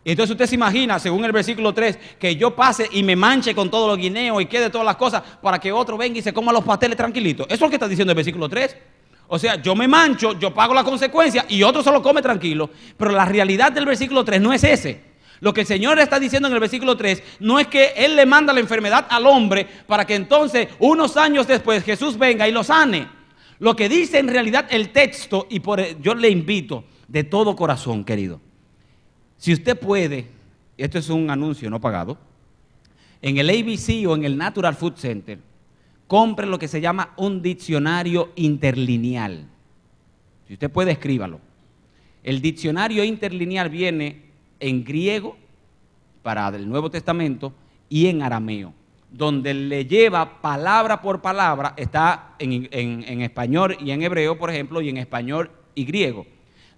Entonces usted se imagina, según el versículo 3, que yo pase y me manche con todos los guineos y quede todas las cosas para que otro venga y se coma los pasteles tranquilitos. Eso es lo que está diciendo el versículo 3. O sea, yo me mancho, yo pago la consecuencia y otro se lo come tranquilo. Pero la realidad del versículo 3 no es ese. Lo que el Señor está diciendo en el versículo 3 no es que Él le manda la enfermedad al hombre para que entonces unos años después Jesús venga y lo sane. Lo que dice en realidad el texto, y yo le invito de todo corazón, querido, si usted puede, esto es un anuncio no pagado, en el ABC o en el Natural Food Center, compre lo que se llama un diccionario interlineal. Si usted puede, escríbalo. El diccionario interlineal viene en griego para el Nuevo Testamento y en arameo, donde le lleva palabra por palabra, está en español y en hebreo, por ejemplo, y en español y griego,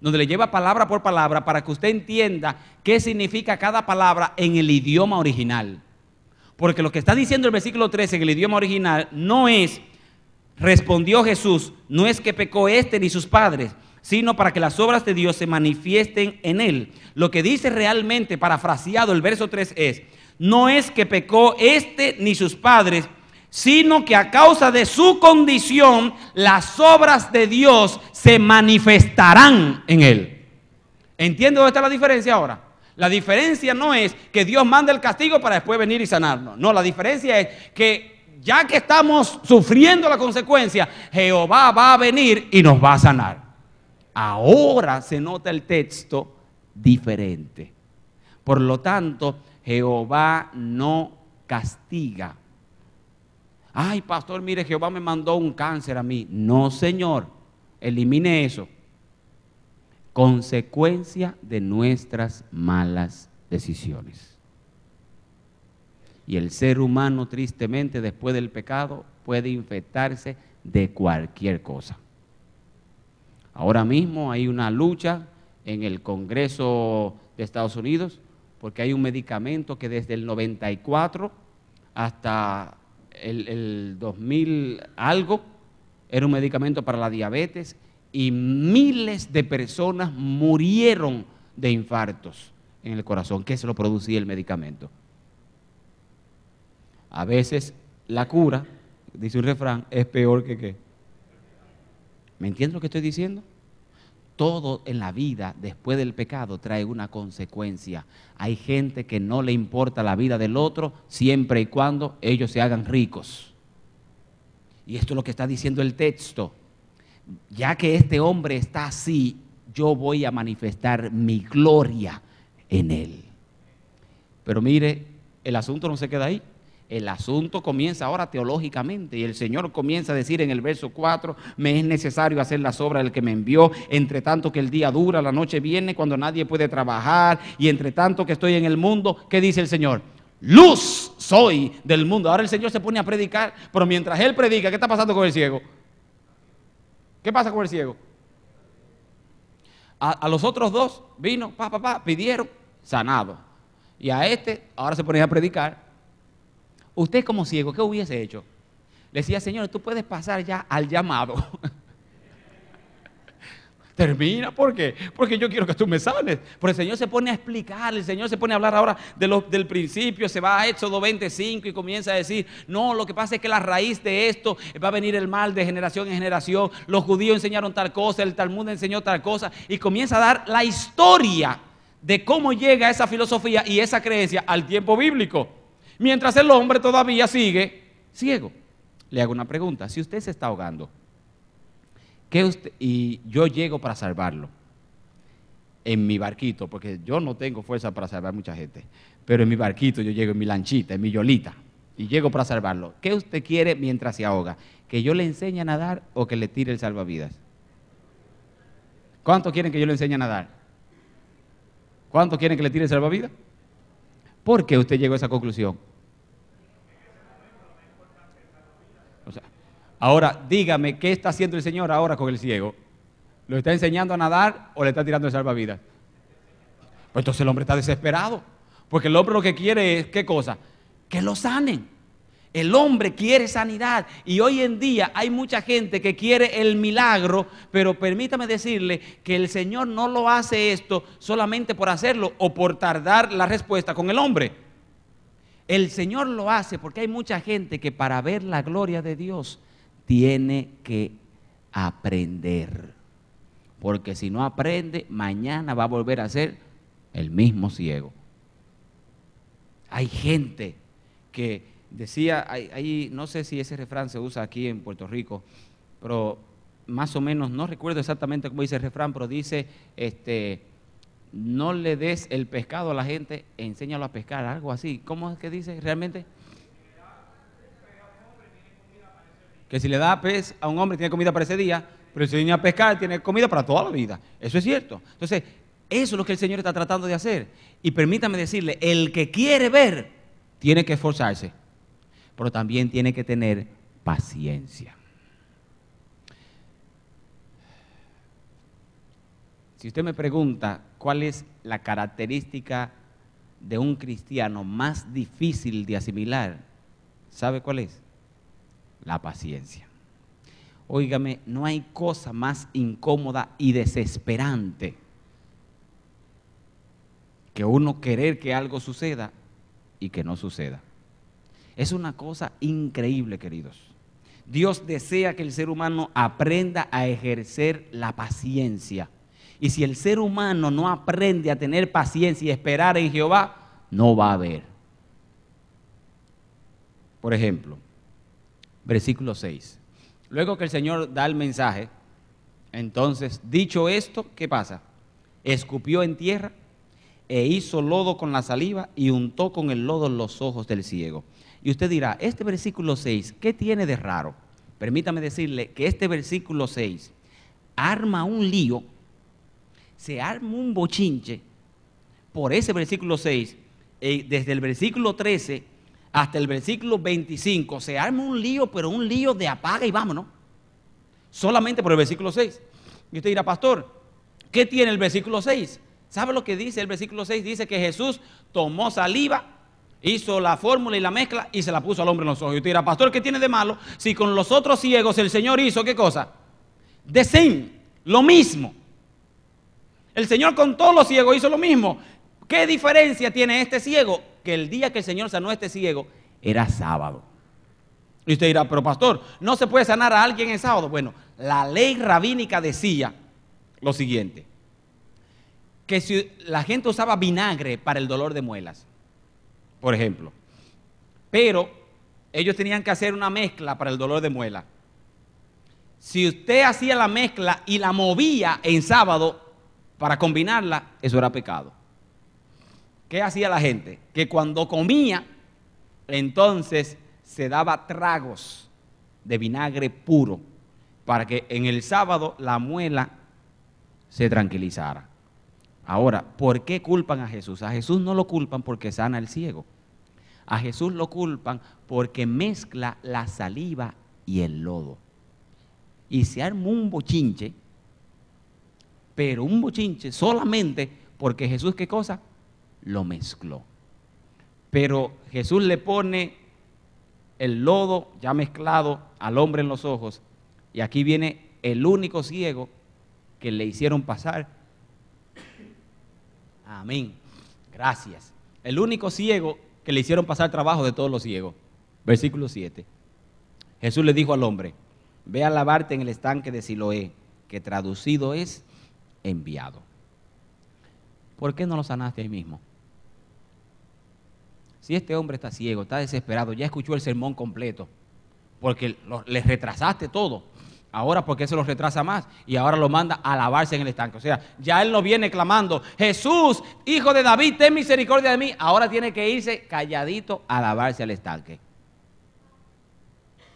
donde le lleva palabra por palabra para que usted entienda qué significa cada palabra en el idioma original. Porque lo que está diciendo el versículo 13 en el idioma original no es, respondió Jesús, no es que pecó este ni sus padres, sino para que las obras de Dios se manifiesten en él. Lo que dice realmente, parafraseado el verso 3 es, no es que pecó este ni sus padres, sino que a causa de su condición, las obras de Dios se manifestarán en él. ¿Entiende dónde está la diferencia ahora? La diferencia no es que Dios manda el castigo para después venir y sanarnos. No, la diferencia es que ya que estamos sufriendo la consecuencia, Jehová va a venir y nos va a sanar. Ahora se nota el texto diferente. Por lo tanto, Jehová no castiga. Ay, pastor, mire, Jehová me mandó un cáncer a mí. No, Señor, elimine eso. Consecuencia de nuestras malas decisiones. Y el ser humano, tristemente, después del pecado, puede infectarse de cualquier cosa. Ahora mismo hay una lucha en el Congreso de Estados Unidos porque hay un medicamento que desde el 94 hasta el 2000 algo era un medicamento para la diabetes y miles de personas murieron de infartos en el corazón, que se lo producía el medicamento. A veces la cura, dice un refrán, es peor que ¿qué? ¿Me entiendes lo que estoy diciendo? Todo en la vida después del pecado trae una consecuencia. Hay gente que no le importa la vida del otro siempre y cuando ellos se hagan ricos. Y esto es lo que está diciendo el texto. Ya que este hombre está así, yo voy a manifestar mi gloria en él. Pero mire, el asunto no se queda ahí. El asunto comienza ahora teológicamente y el Señor comienza a decir en el verso 4, me es necesario hacer las obras del que me envió, entre tanto que el día dura, la noche viene cuando nadie puede trabajar y entre tanto que estoy en el mundo, ¿qué dice el Señor? Luz soy del mundo. Ahora el Señor se pone a predicar, pero mientras Él predica, ¿qué está pasando con el ciego? ¿Qué pasa con el ciego? A los otros dos vino, pidieron, sanado. Y a este ahora se ponía a predicar. Usted como ciego, ¿qué hubiese hecho? Le decía, Señor, tú puedes pasar ya al llamado. Termina, ¿por qué? Porque yo quiero que tú me sanes. Pero el Señor se pone a explicar, el Señor se pone a hablar ahora del principio, se va a Éxodo 25 y comienza a decir, no, lo que pasa es que la raíz de esto va a venir el mal de generación en generación, los judíos enseñaron tal cosa, el Talmud enseñó tal cosa, y comienza a dar la historia de cómo llega esa filosofía y esa creencia al tiempo bíblico. Mientras el hombre todavía sigue ciego. Le hago una pregunta, si usted se está ahogando, y yo llego para salvarlo en mi barquito, porque yo no tengo fuerza para salvar a mucha gente, pero en mi barquito yo llego, en mi lanchita, en mi yolita, y llego para salvarlo. ¿Qué usted quiere mientras se ahoga? ¿Que yo le enseñe a nadar o que le tire el salvavidas? ¿Cuántos quieren que yo le enseñe a nadar? ¿Cuántos quieren que le tire el salvavidas? ¿Por qué usted llegó a esa conclusión? O sea, ahora dígame, ¿qué está haciendo el Señor ahora con el ciego? ¿Lo está enseñando a nadar o le está tirando el salvavidas? Pues entonces el hombre está desesperado, porque el hombre lo que quiere es, ¿qué cosa? Que lo sanen. El hombre quiere sanidad y hoy en día hay mucha gente que quiere el milagro, pero permítame decirle que el Señor no lo hace esto solamente por hacerlo o por tardar la respuesta con el hombre. El Señor lo hace porque hay mucha gente que para ver la gloria de Dios tiene que aprender. Porque si no aprende, mañana va a volver a ser el mismo ciego. Hay gente que decía, no sé si ese refrán se usa aquí en Puerto Rico, pero más o menos, no recuerdo exactamente cómo dice el refrán, pero dice, no le des el pescado a la gente, enséñalo a pescar, algo así. ¿Cómo es que dice realmente? Que si le da pez a un hombre tiene comida para ese día, pero si viene a pescar tiene comida para toda la vida. Eso es cierto. Entonces, eso es lo que el Señor está tratando de hacer. Y permítame decirle, el que quiere ver, tiene que esforzarse, pero también tiene que tener paciencia. Si usted me pregunta cuál es la característica de un cristiano más difícil de asimilar, ¿sabe cuál es? La paciencia. Óigame, no hay cosa más incómoda y desesperante que uno querer que algo suceda y que no suceda. Es una cosa increíble, queridos. Dios desea que el ser humano aprenda a ejercer la paciencia. Y si el ser humano no aprende a tener paciencia y esperar en Jehová, no va a haber. Por ejemplo, versículo 6. Luego que el Señor da el mensaje, entonces, dicho esto, ¿qué pasa? Escupió en tierra e hizo lodo con la saliva y untó con el lodo los ojos del ciego. Y usted dirá, este versículo 6, ¿qué tiene de raro? Permítame decirle que este versículo 6 arma un lío, se arma un bochinche por ese versículo 6, desde el versículo 13 hasta el versículo 25, se arma un lío, pero un lío de apaga y vámonos, solamente por el versículo 6. Y usted dirá, pastor, ¿qué tiene el versículo 6? ¿Sabe lo que dice el versículo 6? Dice que Jesús tomó saliva, hizo la fórmula y la mezcla y se la puso al hombre en los ojos. Y usted dirá, pastor, ¿qué tiene de malo? Si con los otros ciegos el Señor hizo, ¿qué cosa? The same, lo mismo. El Señor con todos los ciegos hizo lo mismo. ¿Qué diferencia tiene este ciego? Que el día que el Señor sanó a este ciego era sábado. Y usted dirá, pero pastor, ¿no se puede sanar a alguien en sábado? Bueno, la ley rabínica decía lo siguiente, que si la gente usaba vinagre para el dolor de muelas, por ejemplo, pero ellos tenían que hacer una mezcla para el dolor de muelas. Si usted hacía la mezcla y la movía en sábado para combinarla, eso era pecado. ¿Qué hacía la gente? Que cuando comía, entonces se daba tragos de vinagre puro para que en el sábado la muela se tranquilizara. Ahora, ¿por qué culpan a Jesús? A Jesús no lo culpan porque sana al ciego. A Jesús lo culpan porque mezcla la saliva y el lodo. Y se armó un bochinche, pero un bochinche solamente porque Jesús, ¿qué cosa? Lo mezcló. Pero Jesús le pone el lodo ya mezclado al hombre en los ojos, y aquí viene el único ciego que le hicieron pasar. Amén. Gracias. El único ciego que le hicieron pasar trabajo de todos los ciegos. Versículo 7. Jesús le dijo al hombre, ve a lavarte en el estanque de Siloé, que traducido es enviado. ¿Por qué no lo sanaste ahí mismo? Si este hombre está ciego, está desesperado, ya escuchó el sermón completo, porque le retrasaste todo. Ahora, ¿por qué se lo retrasa más? Y ahora lo manda a lavarse en el estanque. O sea, ya él no viene clamando, Jesús, hijo de David, ten misericordia de mí. Ahora tiene que irse calladito a lavarse al estanque.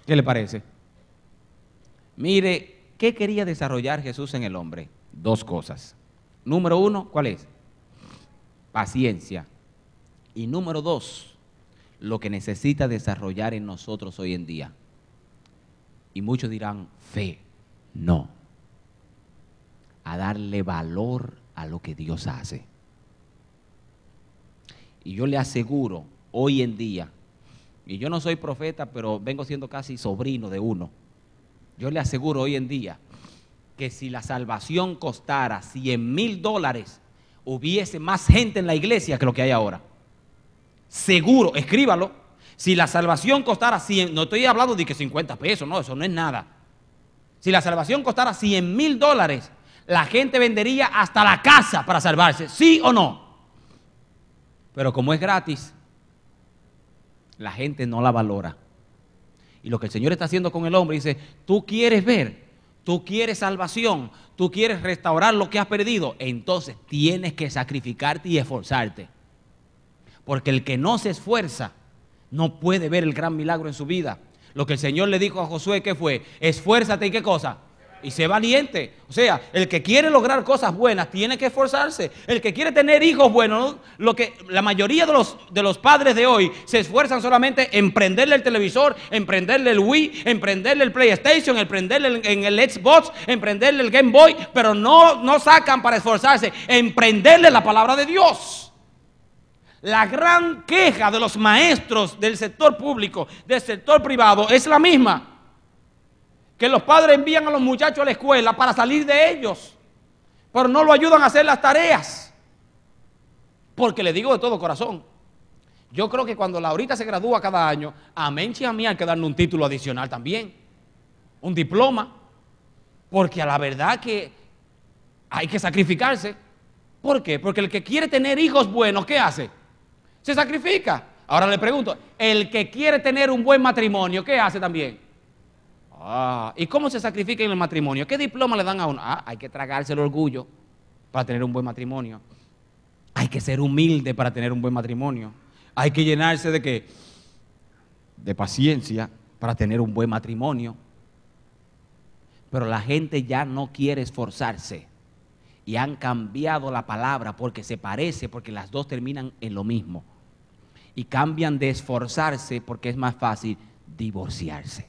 ¿Qué le parece? Mire, ¿qué quería desarrollar Jesús en el hombre? Dos cosas. Número uno, ¿cuál es? Paciencia. Y número dos, lo que necesita desarrollar en nosotros hoy en día. Y muchos dirán, fe. No. A darle valor a lo que Dios hace. Y yo le aseguro, hoy en día, y yo no soy profeta, pero vengo siendo casi sobrino de uno. Yo le aseguro hoy en día que si la salvación costara $100,000, hubiese más gente en la iglesia que lo que hay ahora. Seguro, escríbalo. Si la salvación costara 100, no estoy hablando de que 50 pesos, no, eso no es nada. Si la salvación costara $100,000, la gente vendería hasta la casa para salvarse, ¿sí o no? Pero como es gratis, la gente no la valora. Y lo que el Señor está haciendo con el hombre, dice, tú quieres ver, tú quieres salvación, tú quieres restaurar lo que has perdido, entonces tienes que sacrificarte y esforzarte. Porque el que no se esfuerza no puede ver el gran milagro en su vida. Lo que el Señor le dijo a Josué, ¿qué fue? Esfuérzate y ¿qué cosa? Y sé valiente. O sea, el que quiere lograr cosas buenas tiene que esforzarse. El que quiere tener hijos buenos, ¿no? Lo que la mayoría de los padres de hoy se esfuerzan solamente en prenderle el televisor, en prenderle el Wii, en prenderle el PlayStation, en prenderle en el Xbox, en prenderle el Game Boy, pero no sacan para esforzarse en prenderle la palabra de Dios. La gran queja de los maestros del sector público, del sector privado, es la misma. Que los padres envían a los muchachos a la escuela para salir de ellos, pero no lo ayudan a hacer las tareas. Porque le digo de todo corazón, yo creo que cuando Laurita se gradúa cada año, a Menchi y a mí hay que darle un título adicional también, un diploma, porque a la verdad que hay que sacrificarse. ¿Por qué? Porque el que quiere tener hijos buenos, ¿qué hace? Se sacrifica. Ahora le pregunto, el que quiere tener un buen matrimonio, ¿qué hace también? ¿Y cómo se sacrifica en el matrimonio? ¿Qué diploma le dan a uno? Hay que tragarse el orgullo para tener un buen matrimonio. Hay que ser humilde para tener un buen matrimonio. Hay que llenarse de ¿qué? De paciencia para tener un buen matrimonio. Pero la gente ya no quiere esforzarse. Y han cambiado la palabra porque se parece, porque las dos terminan en lo mismo. Y cambian de esforzarse porque es más fácil divorciarse.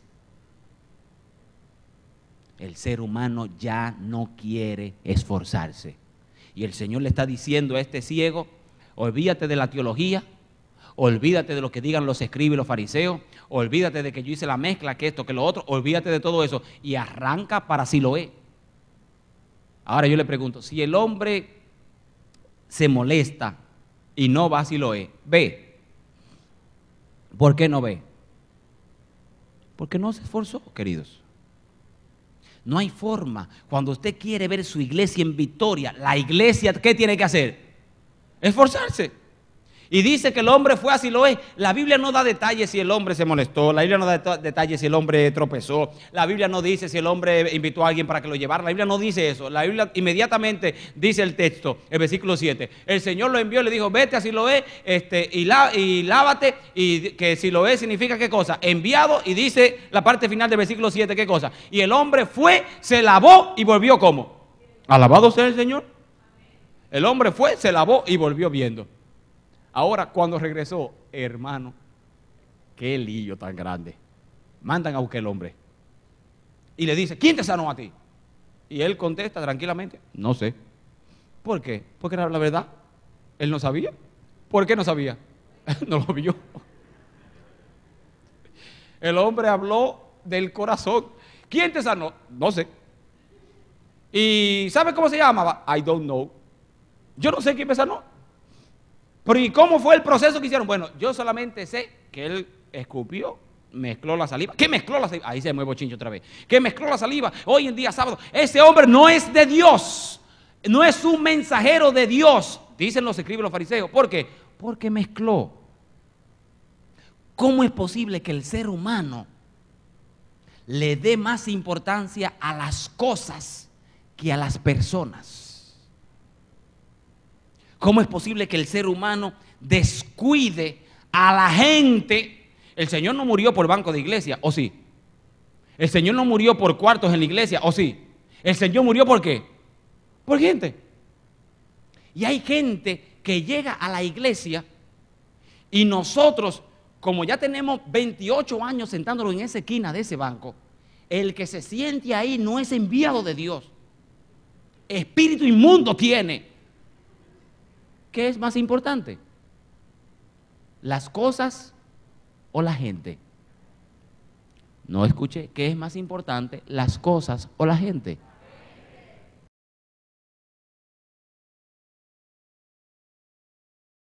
El ser humano ya no quiere esforzarse. Y el Señor le está diciendo a este ciego, olvídate de la teología, olvídate de lo que digan los escribas y los fariseos, olvídate de que yo hice la mezcla, que esto, que lo otro, olvídate de todo eso y arranca para Siloé. Ahora yo le pregunto, si el hombre se molesta y no va a Siloé, ve. ¿Por qué no ve? Porque no se esforzó, queridos. No hay forma. Cuando usted quiere ver su iglesia en victoria, la iglesia, ¿qué tiene que hacer? Esforzarse. Y dice que el hombre fue a Siloé. La Biblia no da detalles si el hombre se molestó. La Biblia no da detalles si el hombre tropezó. La Biblia no dice si el hombre invitó a alguien para que lo llevara. La Biblia no dice eso. La Biblia inmediatamente dice el texto, el versículo 7. El Señor lo envió y le dijo, vete a Siloé y lávate. Y que Siloé significa ¿qué cosa? Enviado. Y dice la parte final del versículo 7, ¿qué cosa? Y el hombre fue, se lavó y volvió ¿cómo? Alabado sea el Señor. El hombre fue, se lavó y volvió viendo. Ahora, cuando regresó, hermano, qué lío tan grande. Mandan a buscar el hombre. Y le dice, ¿quién te sanó a ti? Y él contesta tranquilamente, no sé. ¿Por qué? Porque era la verdad. Él no sabía. ¿Por qué no sabía? No lo vio. El hombre habló del corazón. ¿Quién te sanó? No sé. ¿Y sabe cómo se llamaba? I don't know. Yo no sé quién me sanó. Pero ¿y cómo fue el proceso que hicieron? Bueno, yo solamente sé que él escupió, mezcló la saliva. ¿Qué mezcló la saliva? Ahí se mueve Chincho otra vez. ¿Qué mezcló la saliva? Hoy en día, sábado. Ese hombre no es de Dios. No es un mensajero de Dios. Dicen los escribas los fariseos. ¿Por qué? Porque mezcló. ¿Cómo es posible que el ser humano le dé más importancia a las cosas que a las personas? ¿Cómo es posible que el ser humano descuide a la gente? El Señor no murió por banco de iglesia, ¿o sí? El Señor no murió por cuartos en la iglesia, ¿o sí? El Señor murió ¿por qué? Por gente. Y hay gente que llega a la iglesia y nosotros, como ya tenemos 28 años sentándonos en esa esquina de ese banco, el que se siente ahí no es enviado de Dios. Espíritu inmundo tiene. ¿Qué es más importante? ¿Las cosas o la gente? No escuché. ¿Qué es más importante, las cosas o la gente?